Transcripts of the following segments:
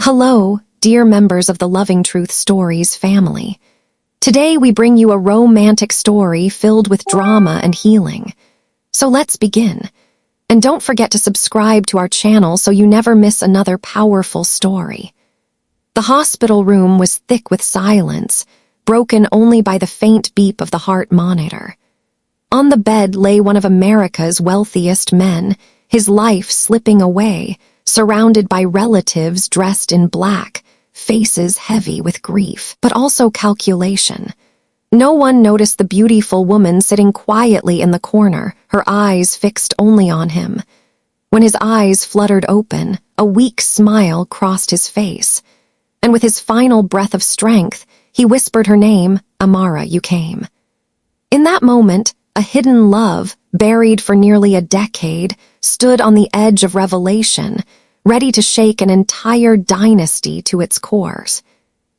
Hello, dear members of the Loving Truth Stories family. Today we bring you a romantic story filled with drama and healing. So let's begin. And don't forget to subscribe to our channel so you never miss another powerful story. The hospital room was thick with silence, broken only by the faint beep of the heart monitor. On the bed lay one of America's wealthiest men, his life slipping away, surrounded by relatives dressed in black, faces heavy with grief, but also calculation. No one noticed the beautiful woman sitting quietly in the corner, her eyes fixed only on him. When his eyes fluttered open, a weak smile crossed his face, and with his final breath of strength, he whispered her name, "Amara, you came." In that moment, a hidden love, buried for nearly a decade, stood on the edge of revelation, ready to shake an entire dynasty to its cores.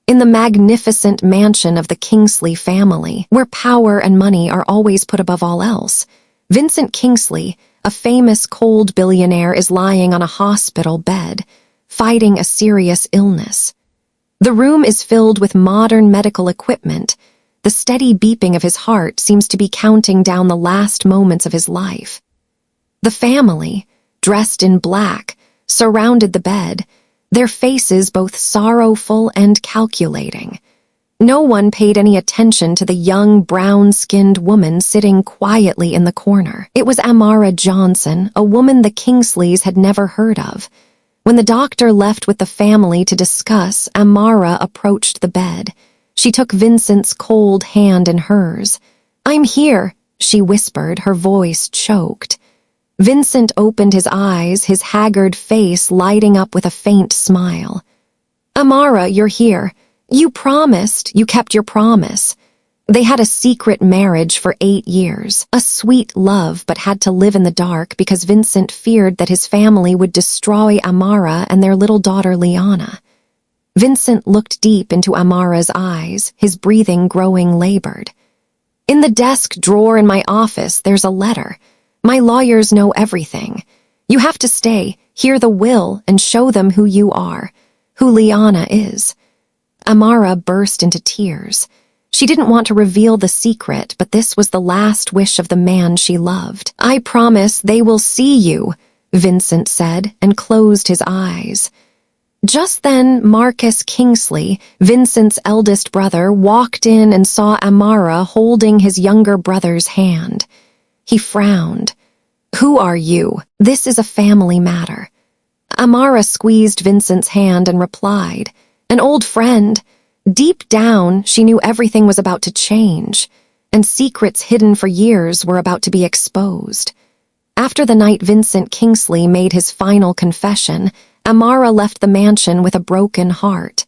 In the magnificent mansion of the Kingsley family, where power and money are always put above all else, Vincent Kingsley, a famous cold billionaire, is lying on a hospital bed, fighting a serious illness. The room is filled with modern medical equipment. The steady beeping of his heart seems to be counting down the last moments of his life. The family, dressed in black, surrounded the bed, their faces both sorrowful and calculating. No one paid any attention to the young, brown-skinned woman sitting quietly in the corner. It was Amara Johnson, a woman the Kingsleys had never heard of. When the doctor left with the family to discuss, Amara approached the bed. She took Vincent's cold hand in hers. "I'm here," she whispered, her voice choked. Vincent opened his eyes, his haggard face lighting up with a faint smile. "Amara, you're here. You promised, you kept your promise." They had a secret marriage for 8 years, a sweet love, but had to live in the dark because Vincent feared that his family would destroy Amara and their little daughter Liana. Vincent looked deep into Amara's eyes, his breathing growing labored. "In the desk drawer in my office, there's a letter. My lawyers know everything. You have to stay, hear the will, and show them who you are, who Liana is." Amara burst into tears. She didn't want to reveal the secret, but this was the last wish of the man she loved. "I promise they will see you," Vincent said, and closed his eyes. Just then, Marcus Kingsley, Vincent's eldest brother, walked in and saw Amara holding his younger brother's hand. He frowned. "Who are you? This is a family matter." Amara squeezed Vincent's hand and replied, "An old friend." Deep down, she knew everything was about to change, and secrets hidden for years were about to be exposed. After the night Vincent Kingsley made his final confession, Amara left the mansion with a broken heart.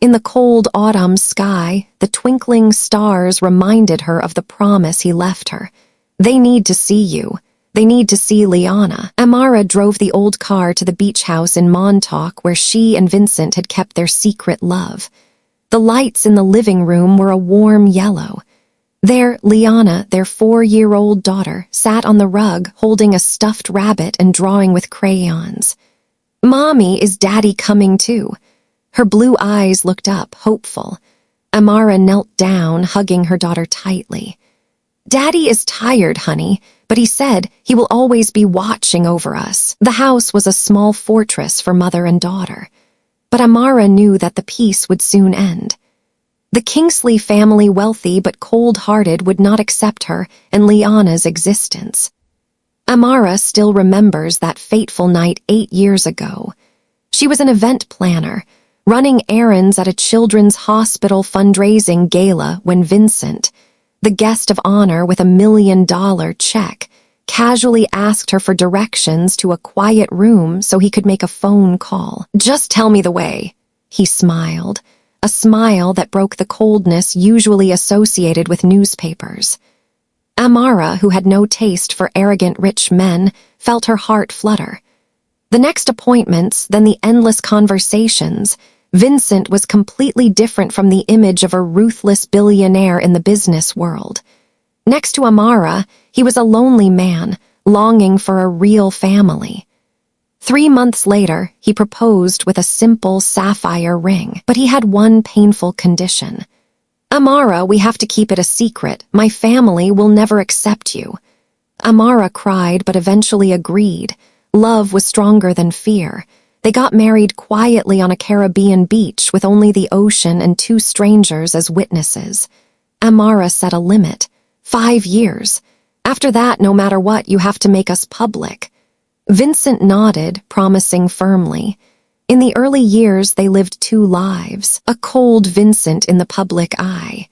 In the cold autumn sky, the twinkling stars reminded her of the promise he left her. "They need to see you. They need to see Liana." Amara drove the old car to the beach house in Montauk where she and Vincent had kept their secret love. The lights in the living room were a warm yellow. There, Liana, their 4-year-old daughter, sat on the rug holding a stuffed rabbit and drawing with crayons. "Mommy, is Daddy coming too?" Her blue eyes looked up, hopeful. Amara knelt down, hugging her daughter tightly. "Daddy is tired, honey, but he said he will always be watching over us." The house was a small fortress for mother and daughter, but Amara knew that the peace would soon end. The Kingsley family, wealthy but cold-hearted, would not accept her and Liana's existence. Amara still remembers that fateful night 8 years ago. She was an event planner, running errands at a children's hospital fundraising gala when Vincent, the guest of honor with $1 million check, casually asked her for directions to a quiet room so he could make a phone call. "Just tell me the way," he smiled, a smile that broke the coldness usually associated with newspapers. Amara, who had no taste for arrogant rich men, felt her heart flutter. The next appointments, then the endless conversations, Vincent was completely different from the image of a ruthless billionaire in the business world. Next to Amara, he was a lonely man, longing for a real family. 3 months later, he proposed with a simple sapphire ring, but he had one painful condition. "Amara, we have to keep it a secret. My family will never accept you." Amara cried but eventually agreed. Love was stronger than fear. They got married quietly on a Caribbean beach with only the ocean and 2 strangers as witnesses. Amara set a limit. 5 years. After that, no matter what, you have to make us public. Vincent nodded, promising firmly. In the early years, they lived 2 lives, a cold Vincent in the public eye,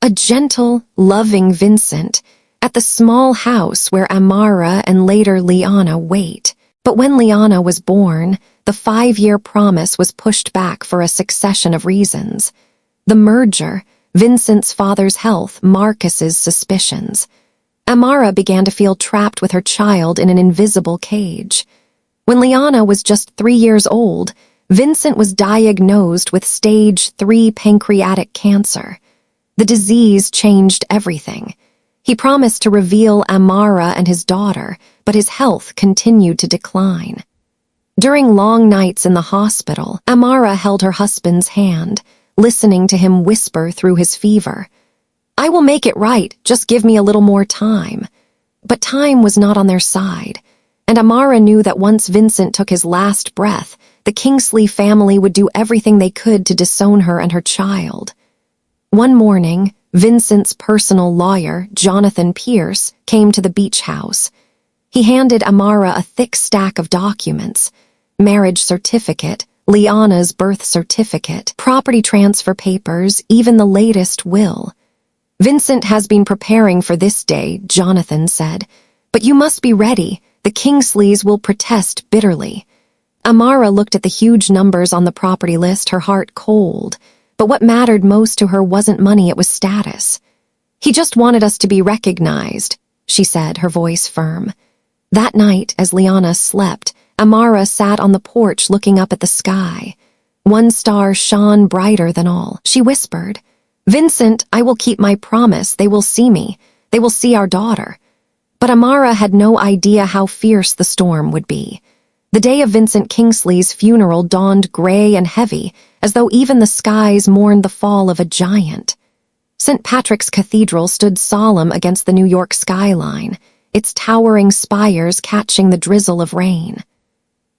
a gentle, loving Vincent at the small house where Amara and later Liana wait. But when Liana was born, the 5-year promise was pushed back for a succession of reasons. The merger, Vincent's father's health, Marcus's suspicions. Amara began to feel trapped with her child in an invisible cage. When Liana was just 3 years old, Vincent was diagnosed with stage 3 pancreatic cancer. The disease changed everything. He promised to reveal Amara and his daughter, but his health continued to decline. During long nights in the hospital, Amara held her husband's hand, listening to him whisper through his fever. "I will make it right, just give me a little more time." But time was not on their side, and Amara knew that once Vincent took his last breath, the Kingsley family would do everything they could to disown her and her child. One morning, Vincent's personal lawyer, Jonathan Pierce, came to the beach house. He handed Amara a thick stack of documents: marriage certificate, Liana's birth certificate, property transfer papers, even the latest will. "Vincent has been preparing for this day," Jonathan said. "But you must be ready. The Kingsleys will protest bitterly." Amara looked at the huge numbers on the property list, her heart cold. But what mattered most to her wasn't money, it was status. "He just wanted us to be recognized," she said, her voice firm. That night, as Liana slept, Amara sat on the porch looking up at the sky. One star shone brighter than all. She whispered, "Vincent, I will keep my promise. They will see me. They will see our daughter." But Amara had no idea how fierce the storm would be. The day of Vincent Kingsley's funeral dawned gray and heavy, as though even the skies mourned the fall of a giant. St. Patrick's Cathedral stood solemn against the New York skyline, its towering spires catching the drizzle of rain.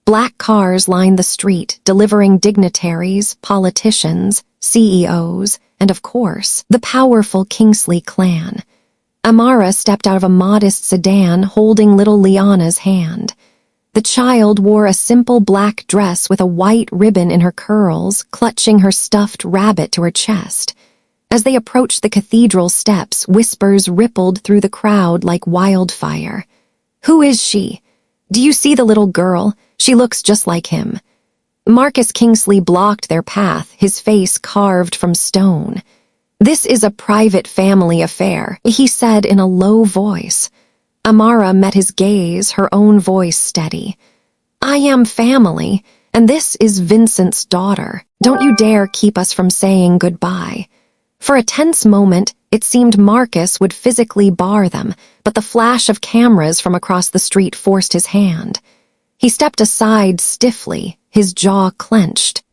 Black cars lined the street, delivering dignitaries, politicians, CEOs, and of course, the powerful Kingsley clan. Amara stepped out of a modest sedan holding little Liana's hand. The child wore a simple black dress with a white ribbon in her curls, clutching her stuffed rabbit to her chest. As they approached the cathedral steps, whispers rippled through the crowd like wildfire. "Who is she? Do you see the little girl? She looks just like him." Marcus Kingsley blocked their path, his face carved from stone. "This is a private family affair," he said in a low voice. Amara met his gaze, her own voice steady. "I am family, and this is Vincent's daughter. Don't you dare keep us from saying goodbye." For a tense moment, it seemed Marcus would physically bar them, but the flash of cameras from across the street forced his hand. He stepped aside stiffly, his jaw clenched.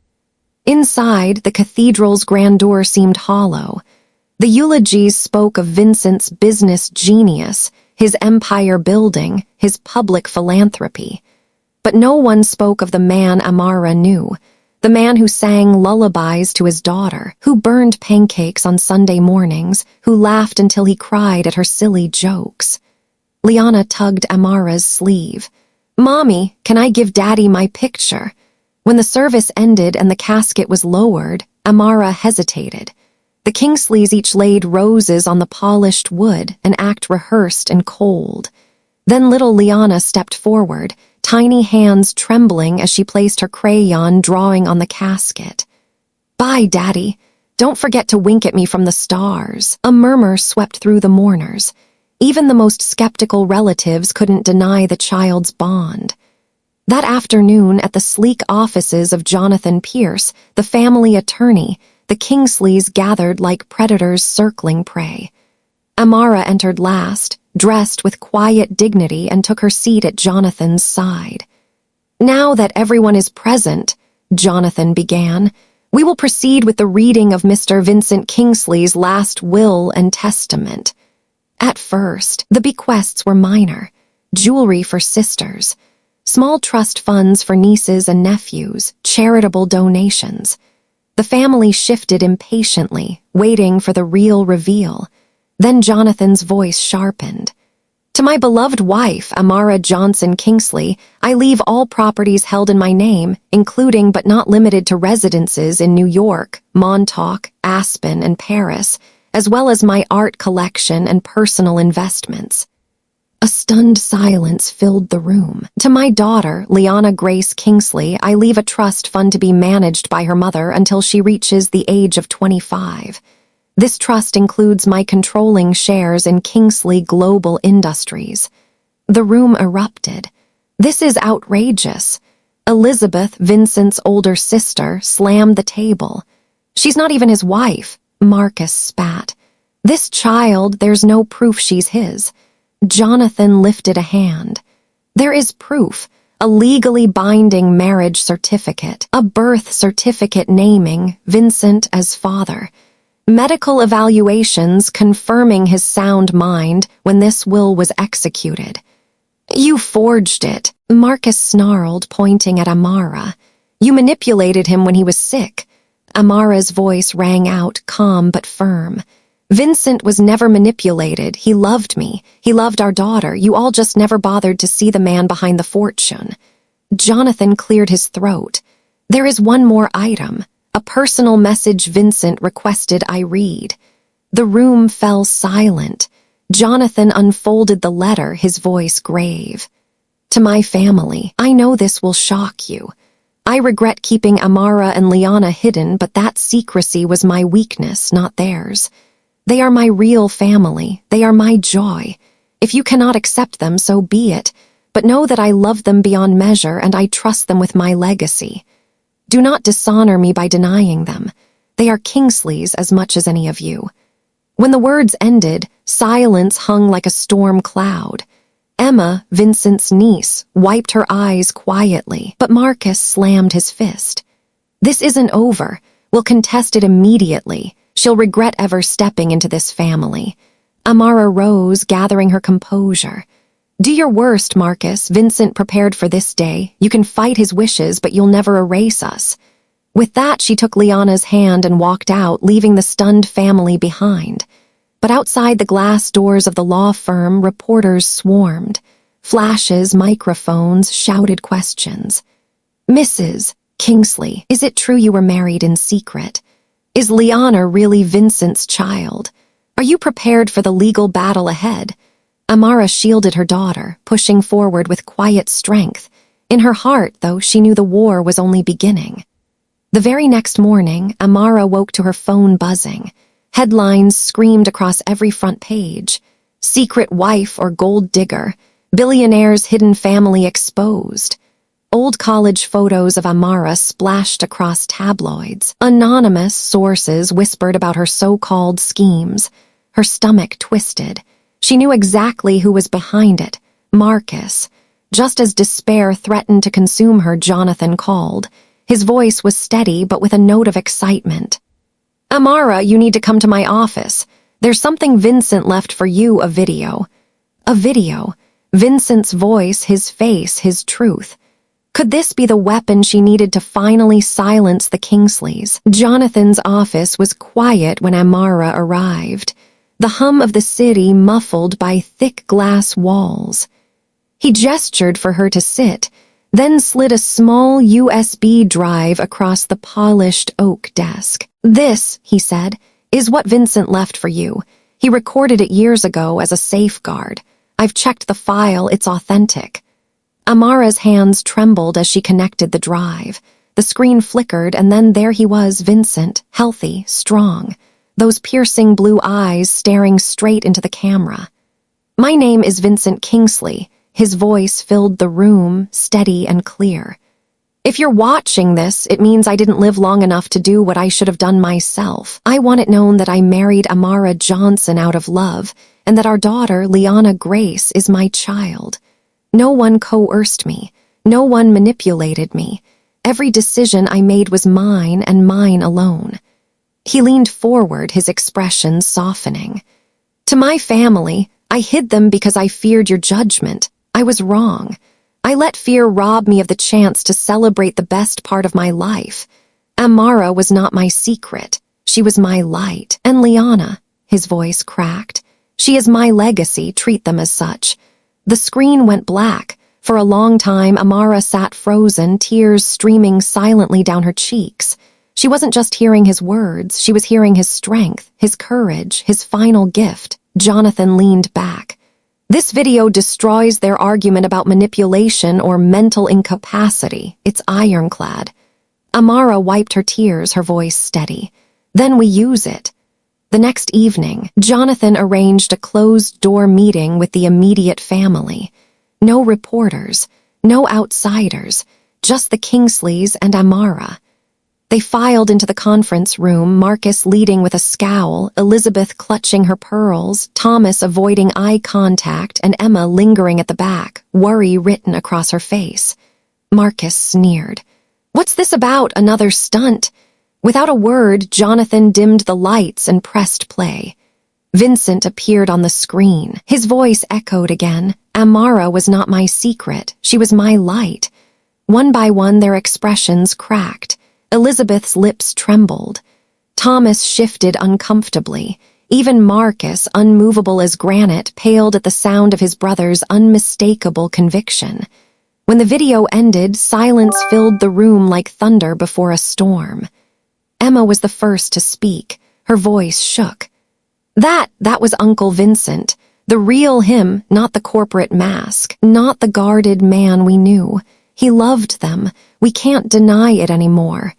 Inside, the cathedral's grandeur seemed hollow. The eulogies spoke of Vincent's business genius, his empire building, his public philanthropy. But no one spoke of the man Amara knew, the man who sang lullabies to his daughter, who burned pancakes on Sunday mornings, who laughed until he cried at her silly jokes. Liana tugged Amara's sleeve. "Mommy, can I give Daddy my picture?" When the service ended and the casket was lowered, Amara hesitated. The Kingsleys each laid roses on the polished wood, an act rehearsed and cold. Then little Liana stepped forward, tiny hands trembling as she placed her crayon drawing on the casket. "Bye, Daddy. Don't forget to wink at me from the stars." A murmur swept through the mourners. Even the most skeptical relatives couldn't deny the child's bond. That afternoon, at the sleek offices of Jonathan Pierce, the family attorney, the Kingsleys gathered like predators circling prey. Amara entered last, dressed with quiet dignity, and took her seat at Jonathan's side. Now that everyone is present, Jonathan began, we will proceed with the reading of Mr. Vincent Kingsley's last will and testament. At first, the bequests were minor: jewelry for sisters, small trust funds for nieces and nephews, charitable donations. The family shifted impatiently, waiting for the real reveal. Then Jonathan's voice sharpened. To my beloved wife, Amara Johnson Kingsley, I leave all properties held in my name, including but not limited to residences in New York, Montauk, Aspen, and Paris, as well as my art collection and personal investments. A stunned silence filled the room. To my daughter, Liana Grace Kingsley, I leave a trust fund to be managed by her mother until she reaches the age of 25. This trust includes my controlling shares in Kingsley Global Industries. The room erupted. This is outrageous. Elizabeth, Vincent's older sister, slammed the table. She's not even his wife, Marcus spat. This child, there's no proof she's his. Jonathan lifted a hand. There is proof, a legally binding marriage certificate, a birth certificate naming Vincent as father. Medical evaluations confirming his sound mind when this will was executed. You forged it, Marcus snarled, pointing at Amara. You manipulated him when he was sick. Amara's voice rang out, calm but firm. Vincent was never manipulated. He loved me. He loved our daughter. You all just never bothered to see the man behind the fortune. Jonathan cleared his throat. There is one more item. A personal message Vincent requested I read. The room fell silent. Jonathan unfolded the letter, his voice grave. To my family, I know this will shock you. I regret keeping Amara and Liana hidden, but that secrecy was my weakness, not theirs. They are my real family. They are my joy. If you cannot accept them, so be it. But know that I love them beyond measure and I trust them with my legacy. Do not dishonor me by denying them. They are Kingsley's as much as any of you. When the words ended, silence hung like a storm cloud. Emma, Vincent's niece, wiped her eyes quietly, but Marcus slammed his fist. This isn't over. We'll contest it immediately. She'll regret ever stepping into this family. Amara rose, gathering her composure. Do your worst, Marcus. Vincent prepared for this day. You can fight his wishes, but you'll never erase us. With that, she took Liana's hand and walked out, leaving the stunned family behind. But outside the glass doors of the law firm, reporters swarmed. Flashes, microphones, shouted questions. Mrs. Kingsley, is it true you were married in secret? Is Liana really Vincent's child? Are you prepared for the legal battle ahead? Amara shielded her daughter, pushing forward with quiet strength. In her heart, though, she knew the war was only beginning. The very next morning, Amara woke to her phone buzzing. Headlines screamed across every front page. Secret wife or gold digger. Billionaire's hidden family exposed. Old college photos of Amara splashed across tabloids. Anonymous sources whispered about her so-called schemes. Her stomach twisted. She knew exactly who was behind it. Marcus. Just as despair threatened to consume her, Jonathan called. His voice was steady, but with a note of excitement. Amara, you need to come to my office. There's something Vincent left for you, a video. A video. Vincent's voice, his face, his truth. Could this be the weapon she needed to finally silence the Kingsleys? Jonathan's office was quiet when Amara arrived. The hum of the city muffled by thick glass walls. He gestured for her to sit, then slid a small USB drive across the polished oak desk. This, he said, is what Vincent left for you. He recorded it years ago as a safeguard. I've checked the file, it's authentic. Amara's hands trembled as she connected the drive. The screen flickered, and then there he was, Vincent, healthy, strong. Those piercing blue eyes staring straight into the camera. My name is Vincent Kingsley. His voice filled the room, steady and clear. If you're watching this, it means I didn't live long enough to do what I should have done myself. I want it known that I married Amara Johnson out of love, and that our daughter, Liana Grace, is my child. No one coerced me. No one manipulated me. Every decision I made was mine and mine alone. He leaned forward, his expression softening. To my family, I hid them because I feared your judgment. I was wrong. I let fear rob me of the chance to celebrate the best part of my life. Amara was not my secret. She was my light. And Liana, his voice cracked. She is my legacy. Treat them as such. The screen went black. For a long time, Amara sat frozen, tears streaming silently down her cheeks. She wasn't just hearing his words, she was hearing his strength, his courage, his final gift. Jonathan leaned back. This video destroys their argument about manipulation or mental incapacity. It's ironclad. Amara wiped her tears, her voice steady. Then we use it. The next evening, Jonathan arranged a closed-door meeting with the immediate family. No reporters, no outsiders, just the Kingsleys and Amara. They filed into the conference room, Marcus leading with a scowl, Elizabeth clutching her pearls, Thomas avoiding eye contact, and Emma lingering at the back, worry written across her face. Marcus sneered. "What's this about? Another stunt?" Without a word, Jonathan dimmed the lights and pressed play. Vincent appeared on the screen. His voice echoed again. Amara was not my secret. She was my light. One by one, their expressions cracked. Elizabeth's lips trembled. Thomas shifted uncomfortably. Even Marcus, unmovable as granite, paled at the sound of his brother's unmistakable conviction. When the video ended, silence filled the room like thunder before a storm. Emma was the first to speak. Her voice shook. That was Uncle Vincent. The real him, not the corporate mask, not the guarded man we knew. He loved them. We can't deny it anymore.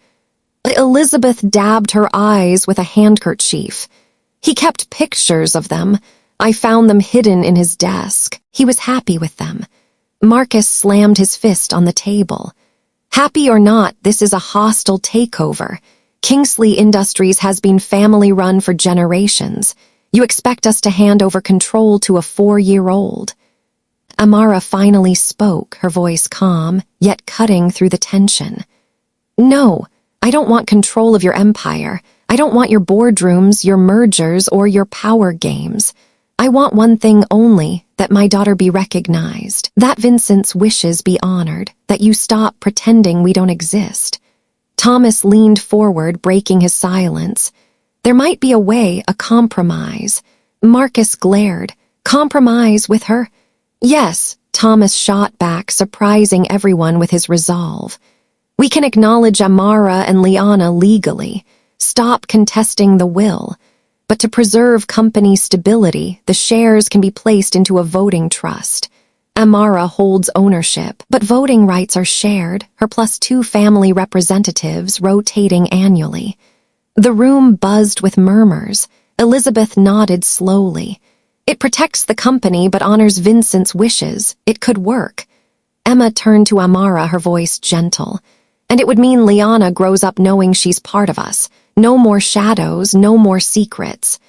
Elizabeth dabbed her eyes with a handkerchief. He kept pictures of them. I found them hidden in his desk. He was happy with them. Marcus slammed his fist on the table. Happy or not, this is a hostile takeover. Kingsley Industries has been family-run for generations. You expect us to hand over control to a 4-year-old. Amara finally spoke, her voice calm, yet cutting through the tension. No, I don't want control of your empire. I don't want your boardrooms, your mergers, or your power games. I want one thing only, that my daughter be recognized, that Vincent's wishes be honored, that you stop pretending we don't exist. Thomas leaned forward, breaking his silence. There might be a way, a compromise. Marcus glared. Compromise with her? Yes, Thomas shot back, surprising everyone with his resolve. We can acknowledge Amara and Liana legally, stop contesting the will. But to preserve company stability, the shares can be placed into a voting trust. Amara holds ownership, but voting rights are shared, her plus 2 family representatives rotating annually. The room buzzed with murmurs. Elizabeth nodded slowly. It protects the company but honors Vincent's wishes. It could work. Emma turned to Amara, her voice gentle. And it would mean Liana grows up knowing she's part of us. No more shadows, no more secrets.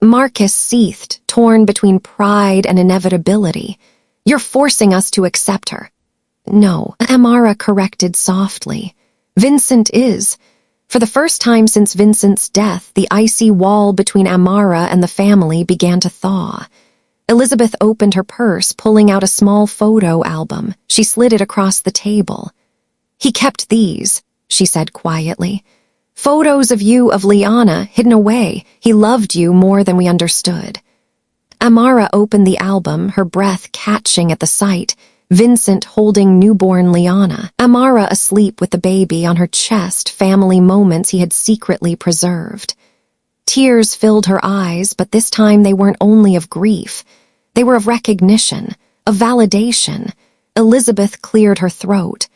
Marcus seethed, torn between pride and inevitability. You're forcing us to accept her. No, Amara corrected softly. Vincent is. For the first time since Vincent's death, the icy wall between Amara and the family began to thaw. Elizabeth opened her purse, pulling out a small photo album. She slid it across the table. He kept these, she said quietly. Photos of you, of Liana, hidden away. He loved you more than we understood. Amara opened the album, her breath catching at the sight. Vincent holding newborn Liana. Amara asleep with the baby on her chest, family moments he had secretly preserved. Tears filled her eyes, but this time they weren't only of grief. They were of recognition, of validation. Elizabeth cleared her throat.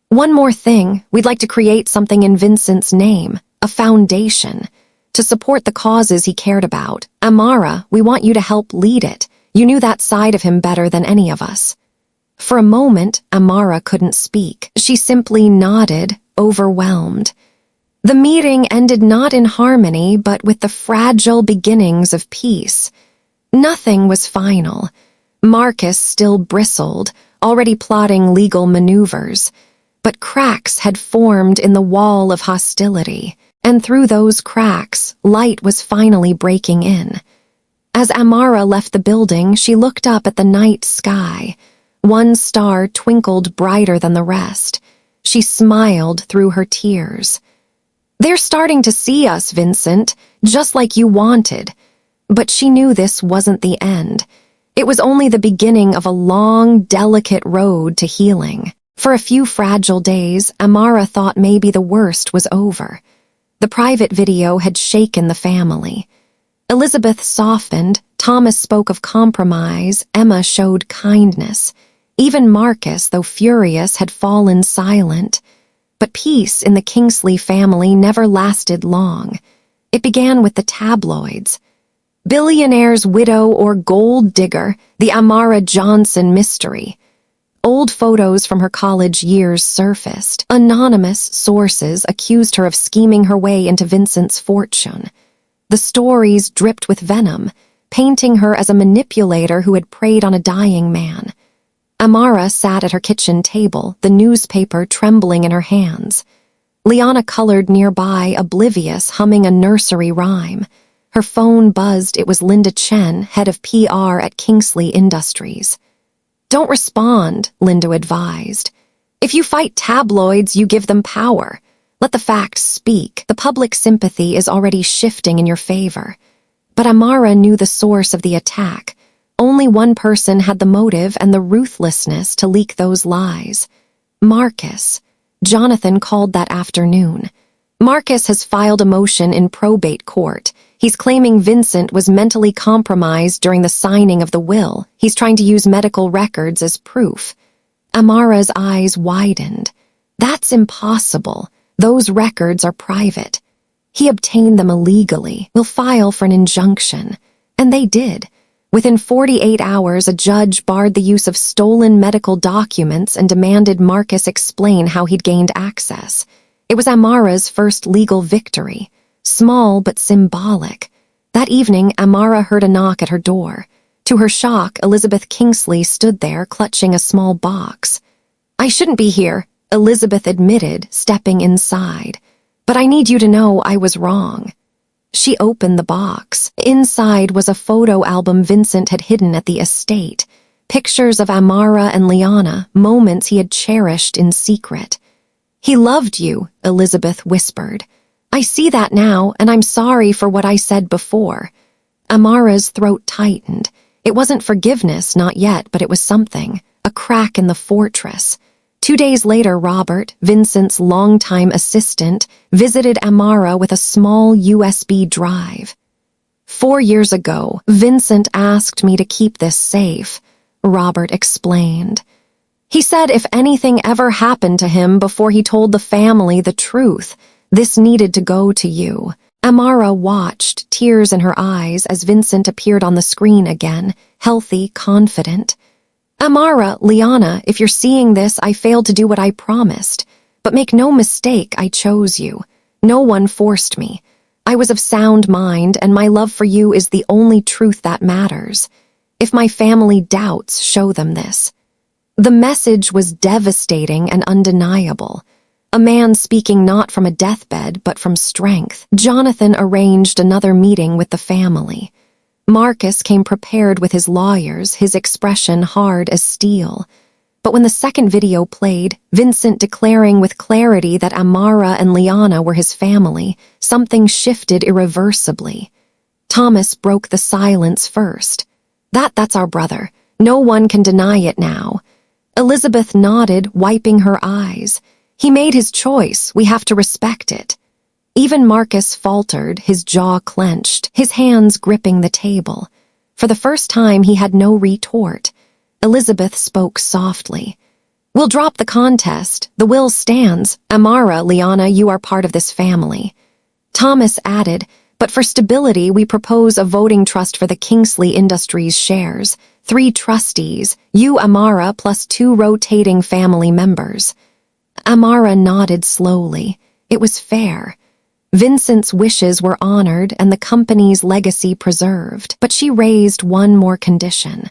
One more thing, we'd like to create something in Vincent's name, a foundation, to support the causes he cared about. Amara, we want you to help lead it. You knew that side of him better than any of us. For a moment, Amara couldn't speak. She simply nodded, overwhelmed. The meeting ended not in harmony, but with the fragile beginnings of peace. Nothing was final. Marcus still bristled, already plotting legal maneuvers. But cracks had formed in the wall of hostility, and through those cracks, light was finally breaking in. As Amara left the building, she looked up at the night sky. One star twinkled brighter than the rest. She smiled through her tears. "They're starting to see us, Vincent, just like you wanted." But she knew this wasn't the end. It was only the beginning of a long, delicate road to healing. For a few fragile days, Amara thought maybe the worst was over. The private video had shaken the family. Elizabeth softened, Thomas spoke of compromise, Emma showed kindness. Even Marcus, though furious, had fallen silent. But peace in the Kingsley family never lasted long. It began with the tabloids. Billionaire's widow or gold digger, the Amara Johnson mystery. Old photos from her college years surfaced. Anonymous sources accused her of scheming her way into Vincent's fortune. The stories dripped with venom, painting her as a manipulator who had preyed on a dying man. Amara sat at her kitchen table, the newspaper trembling in her hands. Liana colored nearby, oblivious, humming a nursery rhyme. Her phone buzzed. It was Linda Chen, head of PR at Kingsley Industries. "Don't respond," Linda advised. "If you fight tabloids, you give them power. Let the facts speak. The public sympathy is already shifting in your favor." But Amara knew the source of the attack. Only one person had the motive and the ruthlessness to leak those lies. Marcus. Jonathan called that afternoon. Marcus has filed a motion in probate court. He's claiming Vincent was mentally compromised during the signing of the will. He's trying to use medical records as proof. Amara's eyes widened. That's impossible. Those records are private. He obtained them illegally. We'll file for an injunction. And they did. Within 48 hours, a judge barred the use of stolen medical documents and demanded Marcus explain how he'd gained access. It was Amara's first legal victory. Small but symbolic. That evening, Amara heard a knock at her door. To her shock, Elizabeth Kingsley stood there, clutching a small box. "I shouldn't be here," Elizabeth admitted, stepping inside. "But I need you to know I was wrong." She opened the box. Inside was a photo album Vincent had hidden at the estate. Pictures of Amara and Liana, moments he had cherished in secret. "He loved you," Elizabeth whispered. "I see that now, and I'm sorry for what I said before." Amara's throat tightened. It wasn't forgiveness, not yet, but it was something. A crack in the fortress. 2 days later, Robert, Vincent's longtime assistant, visited Amara with a small USB drive. "4 years ago, Vincent asked me to keep this safe," Robert explained. "He said if anything ever happened to him before he told the family the truth, this needed to go to you." Amara watched, tears in her eyes, as Vincent appeared on the screen again, healthy, confident. "Amara, Liana, if you're seeing this, I failed to do what I promised. But make no mistake, I chose you. No one forced me. I was of sound mind, and my love for you is the only truth that matters. If my family doubts, show them this." The message was devastating and undeniable. A man speaking not from a deathbed, but from strength. Jonathan arranged another meeting with the family. Marcus came prepared with his lawyers, his expression hard as steel. But when the second video played, Vincent declaring with clarity that Amara and Liana were his family, something shifted irreversibly. Thomas broke the silence first. That's our brother. No one can deny it now." Elizabeth nodded, wiping her eyes. "He made his choice. We have to respect it." Even Marcus faltered, his jaw clenched, his hands gripping the table. For the first time, he had no retort. Elizabeth spoke softly. "We'll drop the contest. The will stands. Amara, Liana, you are part of this family." Thomas added, "But for stability, we propose a voting trust for the Kingsley Industries shares. 3 trustees, you, Amara, plus 2 rotating family members." Amara nodded slowly. It was fair. Vincent's wishes were honored and the company's legacy preserved, but she raised one more condition.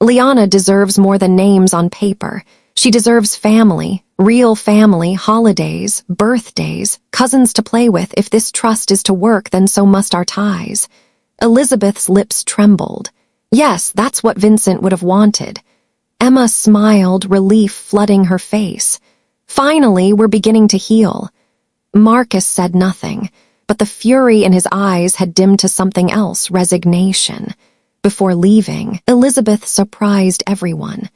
Liana deserves more than names on paper. She deserves family, real family, holidays, birthdays, cousins to play with. If this trust is to work, then so must our ties. Elizabeth's lips trembled. Yes, that's what Vincent would have wanted. Emma smiled, relief flooding her face. Finally, we're beginning to heal. Marcus said nothing, but the fury in his eyes had dimmed to something else, resignation. Before leaving, Elizabeth surprised everyone.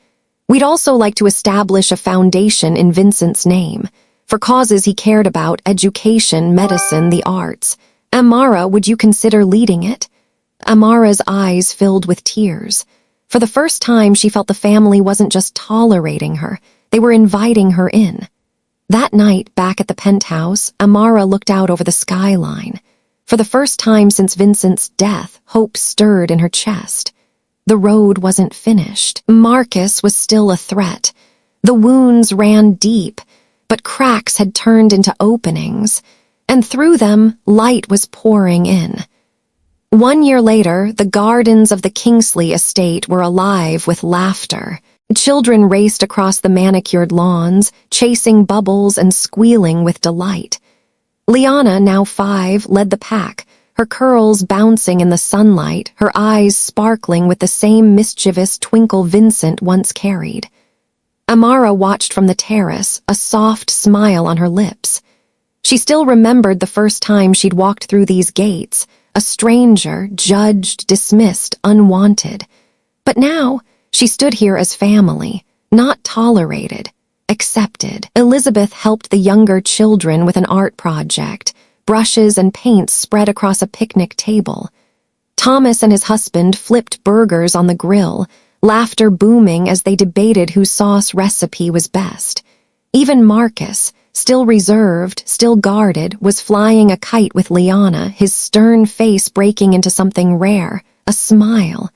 We'd also like to establish a foundation in Vincent's name, for causes he cared about, education, medicine, the arts. Amara, would you consider leading it? Amara's eyes filled with tears. For the first time, she felt the family wasn't just tolerating her, they were inviting her in. That night, back at the penthouse, Amara looked out over the skyline. For the first time since Vincent's death, hope stirred in her chest. The road wasn't finished. Marcus was still a threat. The wounds ran deep, but cracks had turned into openings, and through them, light was pouring in. 1 year later, the gardens of the Kingsley estate were alive with laughter. Children raced across the manicured lawns, chasing bubbles and squealing with delight. Liana, now 5, led the pack, her curls bouncing in the sunlight, her eyes sparkling with the same mischievous twinkle Vincent once carried. Amara watched from the terrace, a soft smile on her lips. She still remembered the first time she'd walked through these gates, a stranger, judged, dismissed, unwanted. But now, she stood here as family, not tolerated, accepted. Elizabeth helped the younger children with an art project, brushes and paints spread across a picnic table. Thomas and his husband flipped burgers on the grill, laughter booming as they debated whose sauce recipe was best. Even Marcus, still reserved, still guarded, was flying a kite with Liana, his stern face breaking into something rare, a smile.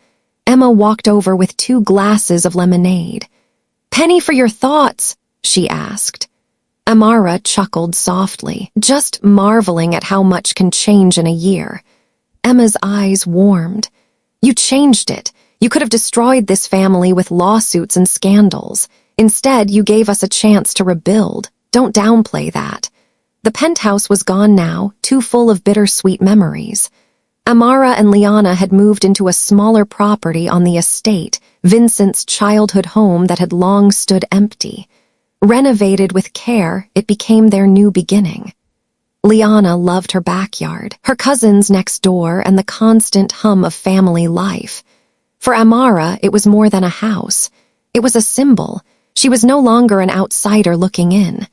Emma walked over with 2 glasses of lemonade. "Penny for your thoughts," she asked. Amara chuckled softly, just marveling at how much can change in a year. Emma's eyes warmed. "You changed it. You could have destroyed this family with lawsuits and scandals. Instead, you gave us a chance to rebuild. Don't downplay that." The penthouse was gone now, too full of bittersweet memories. Amara and Liana had moved into a smaller property on the estate, Vincent's childhood home that had long stood empty. Renovated with care, it became their new beginning. Liana loved her backyard, her cousins next door, and the constant hum of family life. For Amara, it was more than a house. It was a symbol. She was no longer an outsider looking in.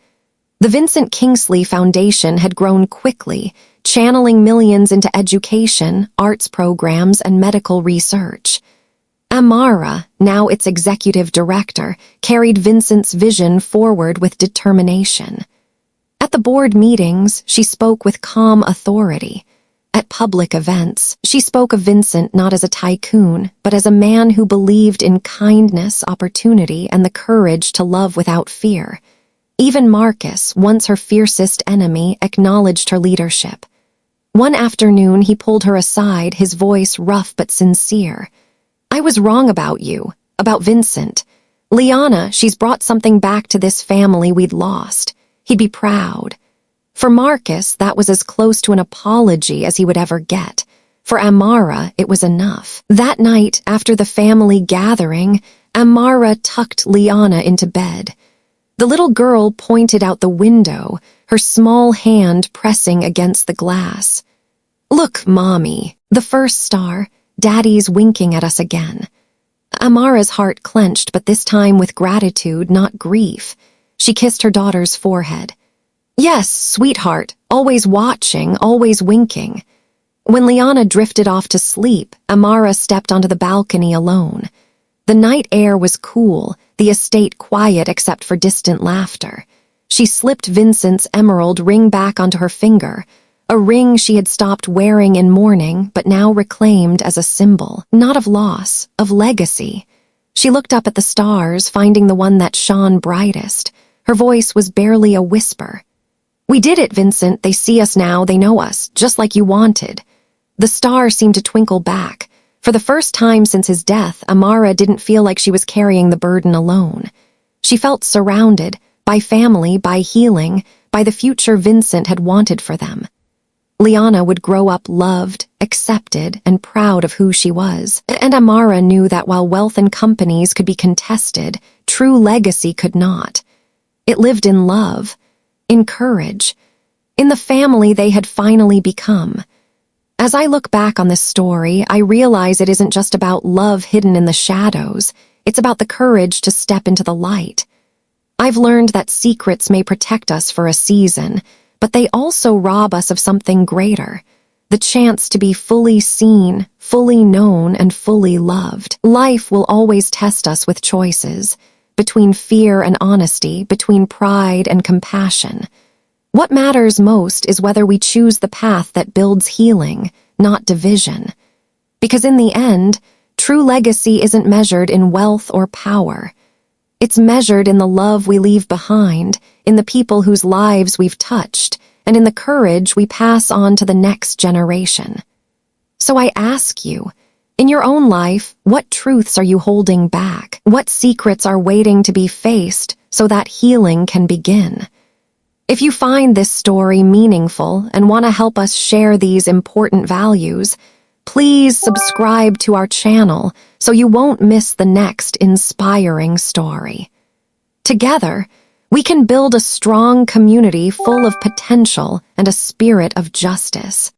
The Vincent Kingsley Foundation had grown quickly, channeling millions into education, arts programs, and medical research. Amara, now its executive director, carried Vincent's vision forward with determination. At the board meetings, she spoke with calm authority. At public events, she spoke of Vincent not as a tycoon, but as a man who believed in kindness, opportunity, and the courage to love without fear. Even Marcus, once her fiercest enemy, acknowledged her leadership. One afternoon, he pulled her aside, his voice rough but sincere. "I was wrong about you, about Vincent. Liana, she's brought something back to this family we'd lost. He'd be proud." For Marcus, that was as close to an apology as he would ever get. For Amara, it was enough. That night, after the family gathering, Amara tucked Liana into bed. The little girl pointed out the window, her small hand pressing against the glass. "Look, Mommy, the first star. Daddy's winking at us again." Amara's heart clenched, but this time with gratitude, not grief. She kissed her daughter's forehead. "Yes, sweetheart, always watching, always winking." When Liana drifted off to sleep, Amara stepped onto the balcony alone. The night air was cool, the estate quiet except for distant laughter. She slipped Vincent's emerald ring back onto her finger, a ring she had stopped wearing in mourning but now reclaimed as a symbol, not of loss, of legacy. She looked up at the stars, finding the one that shone brightest. Her voice was barely a whisper. "We did it, Vincent. They see us now, they know us, just like you wanted." The star seemed to twinkle back. For the first time since his death, Amara didn't feel like she was carrying the burden alone. She felt surrounded by family, by healing, by the future Vincent had wanted for them. Liana would grow up loved, accepted, and proud of who she was. And Amara knew that while wealth and companies could be contested, true legacy could not. It lived in love, in courage, in the family they had finally become. As I look back on this story, I realize it isn't just about love hidden in the shadows. It's about the courage to step into the light. I've learned that secrets may protect us for a season, but they also rob us of something greater, the chance to be fully seen, fully known, and fully loved. Life will always test us with choices, between fear and honesty, between pride and compassion. What matters most is whether we choose the path that builds healing, not division. Because in the end, true legacy isn't measured in wealth or power. It's measured in the love we leave behind, in the people whose lives we've touched, and in the courage we pass on to the next generation. So I ask you, in your own life, what truths are you holding back? What secrets are waiting to be faced so that healing can begin? If you find this story meaningful and want to help us share these important values, please subscribe to our channel so you won't miss the next inspiring story. Together, we can build a strong community full of potential and a spirit of justice.